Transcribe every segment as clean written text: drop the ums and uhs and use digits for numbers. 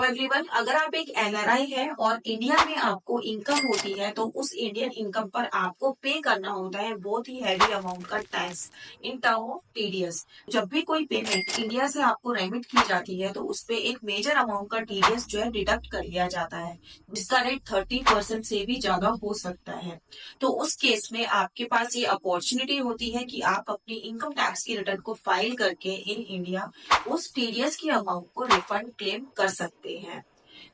Everyone, अगर आप एक एनआरआई है और इंडिया में आपको इनकम होती है तो उस इंडियन इनकम पर आपको पे करना होता है बहुत ही हैवी अमाउंट का tax in term of TDS. जब भी कोई पेमेंट इंडिया से आपको रेमिट की जाती है तो उस पे एक मेजर अमाउंट का टीडीएस जो है डिडक्ट कर लिया जाता है, जिसका रेट 30% से भी ज्यादा हो सकता है। तो उस केस में आपके पास ये अपॉर्चुनिटी होती है कि आप अपनी इनकम टैक्स की रिटर्न को फाइल करके इन इंडिया उस टीडीएस की अमाउंट को रिफंड क्लेम कर सकते हैं।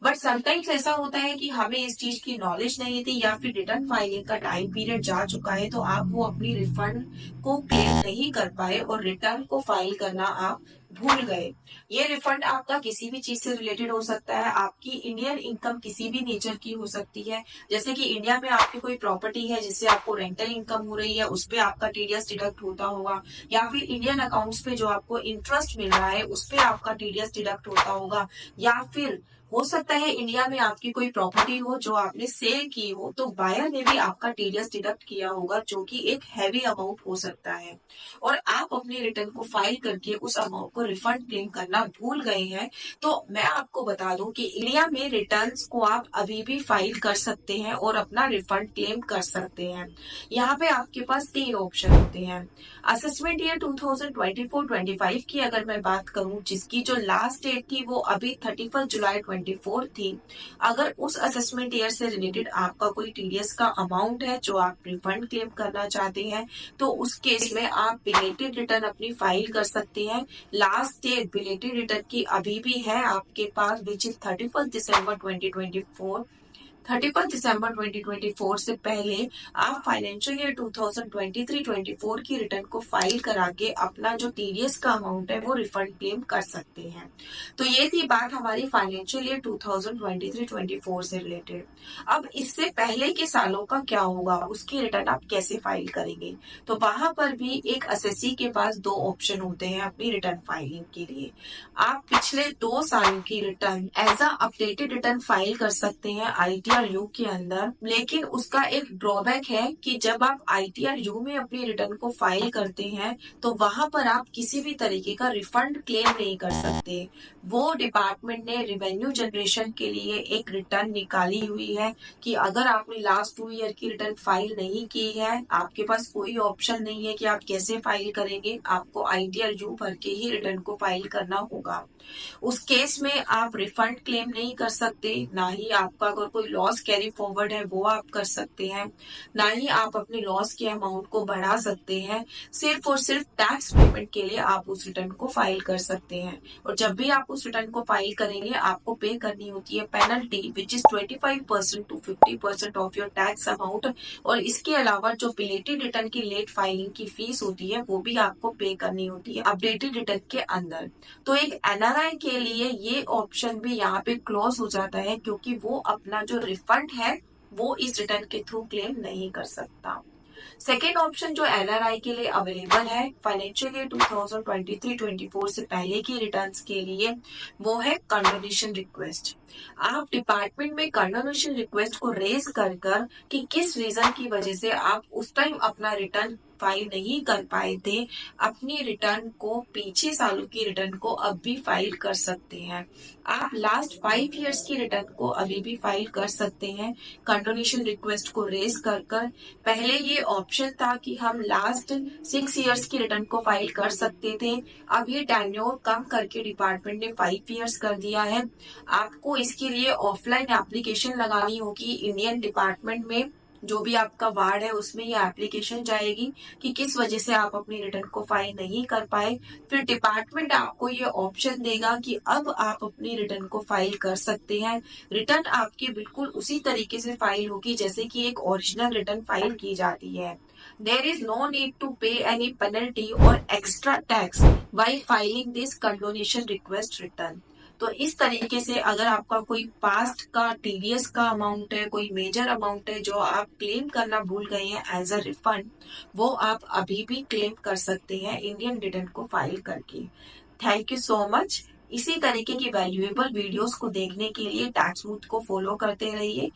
बट समटाइम्स ऐसा होता है कि हमें इस चीज की नॉलेज नहीं थी या फिर रिटर्न फाइलिंग का टाइम पीरियड जा चुका है तो आप वो अपनी रिफंड को क्लेम नहीं कर पाए और रिटर्न को फाइल करना आप भूल गए। ये रिफंड आपका किसी भी चीज से रिलेटेड हो सकता है, आपकी इंडियन इनकम किसी भी नेचर की हो सकती है। जैसे कि इंडिया में आपकी कोई प्रॉपर्टी है जिससे आपको रेंटल इनकम हो रही है, उस पे आपका टीडीएस डिडक्ट होता होगा, या फिर इंडियन अकाउंट्स पे जो आपको इंटरेस्ट मिल रहा है उस पे आपका टीडीएस डिडक्ट होता होगा, या फिर हो सकता है इंडिया में आपकी कोई प्रॉपर्टी हो जो आपने सेल की हो तो बायर ने भी आपका टीडीएस डिडक्ट किया होगा, जो कि एक हैवी अमाउंट हो सकता है और आप अपनी रिटर्न को फाइल करके उस अमाउंट को रिफंड क्लेम करना भूल गए हैं। तो मैं आपको बता दूं कि इंडिया में रिटर्न्स को आप अभी भी फाइल कर सकते हैं और अपना रिफंड क्लेम कर सकते हैं। यहाँ पे आपके पास 3 ऑप्शन होते हैं। असेसमेंट ईयर 2024-25 की अगर मैं बात करूं, जिसकी जो लास्ट डेट थी वो अभी 31 जुलाई 24 थी। अगर उस असेसमेंट ईयर से रिलेटेड आपका कोई टीडीएस का अमाउंट है जो आप रिफंड क्लेम करना चाहते हैं तो उस केस में आप बिलेटेड रिटर्न अपनी फाइल कर सकते हैं। लास्ट डेट बिलेटेड रिटर्न की अभी भी है आपके पास, विच इज 31 दिसंबर 2024। 31 दिसंबर 2024 से पहले आप फाइनेंशियल ईयर 2023-24 की रिटर्न को फाइल करा के अपना जो टीडीएस का अमाउंट है वो रिफंड क्लेम कर सकते हैं। तो ये थी बात हमारी फाइनेंशियल ईयर 2023-24 से रिलेटेड। अब इससे पहले के सालों का क्या होगा, उसकी रिटर्न आप कैसे फाइल करेंगे? तो वहां पर भी एक असेसी के पास 2 ऑप्शन होते हैं अपनी रिटर्न फाइलिंग के लिए। आप पिछले 2 सालों की return as a updated return file कर सकते हैं आईटीआर-यू के अंदर, लेकिन उसका एक ड्रॉबैक है कि जब आप आईटीआर-यू में अपनी रिटर्न को फाइल करते हैं तो वहां पर आप किसी भी तरीके का रिफंड क्लेम नहीं कर सकते। वो डिपार्टमेंट ने रेवेन्यू जनरेशन के लिए एक रिटर्न निकाली हुई है कि अगर आपने लास्ट 2 ईयर की रिटर्न फाइल नहीं की है, आपके पास कोई ऑप्शन नहीं है कि आप कैसे फाइल करेंगे, आपको आईटीआर-यू भर के ही रिटर्न को फाइल करना होगा। उस केस में आप रिफंड क्लेम नहीं कर सकते, ना ही आपका अगर कोई लॉस कैरी फॉरवर्ड है वो आप कर सकते हैं, ना ही आप अपने लॉस के अमाउंट को बढ़ा सकते हैं। सिर्फ और सिर्फ टैक्स पेमेंट के लिए आप उस रिटर्न को फाइल कर सकते हैं और जब भी आप उस रिटर्न को फाइल करेंगे आपको पे करनी होती है penalty, which is 25% to 50% of your tax amount. और इसके अलावा जो बिलेटेड रिटर्न की लेट फाइलिंग की फीस होती है वो भी आपको पे करनी होती है अपडेटेड रिटर्न के अंदर। तो एक एनआरआई के लिए ये ऑप्शन भी यहाँ पे क्लोज हो जाता है, क्योंकि वो अपना जो रिफंड है वो इस रिटर्न के थ्रू क्लेम नहीं कर सकता। सेकेंड ऑप्शन जो एनआरआई के लिए अवेलेबल है फाइनेंशियल ईयर 2023-24 से पहले की रिटर्न्स के लिए, वो है कंडोनेशन रिक्वेस्ट। आप डिपार्टमेंट में कंडोनेशन रिक्वेस्ट को रेज कर कि किस रीजन की वजह से आप उस टाइम अपना रिटर्न फाइल नहीं कर पाए थे, अपनी रिटर्न को पीछे सालों की रिटर्न को अब भी फाइल कर सकते हैं। आप लास्ट 5 इयर्स की रिटर्न को अभी भी फाइल कर सकते हैं कंडोनेशन रिक्वेस्ट को रेज कर। पहले ये ऑप्शन था कि हम लास्ट 6 इयर्स की रिटर्न को फाइल कर सकते थे, अब ये टेन्योर कम करके डिपार्टमेंट ने 5 इयर्स कर दिया है। आपको इसके लिए ऑफलाइन एप्लीकेशन लगानी होगी इंडियन डिपार्टमेंट में, जो भी आपका वार्ड है उसमें ये एप्लीकेशन जाएगी कि किस वजह से आप अपनी रिटर्न को फाइल नहीं कर पाए। फिर डिपार्टमेंट आपको ये ऑप्शन देगा कि अब आप अपनी रिटर्न को फाइल कर सकते हैं। रिटर्न आपकी बिल्कुल उसी तरीके से फाइल होगी जैसे कि एक ओरिजिनल रिटर्न फाइल की जाती है। There is no need to pay any penalty or extra tax while filing this condonation request return। तो इस तरीके से अगर आपका कोई पास्ट का टीडीएस का अमाउंट है, कोई मेजर अमाउंट है जो आप क्लेम करना भूल गए हैं एज अ रिफंड, वो आप अभी भी क्लेम कर सकते हैं इंडियन रिटर्न को फाइल करके। Thank you so much. इसी तरीके की वैल्यूएबल वीडियोस को देखने के लिए टैक्स मूथ को फॉलो करते रहिए।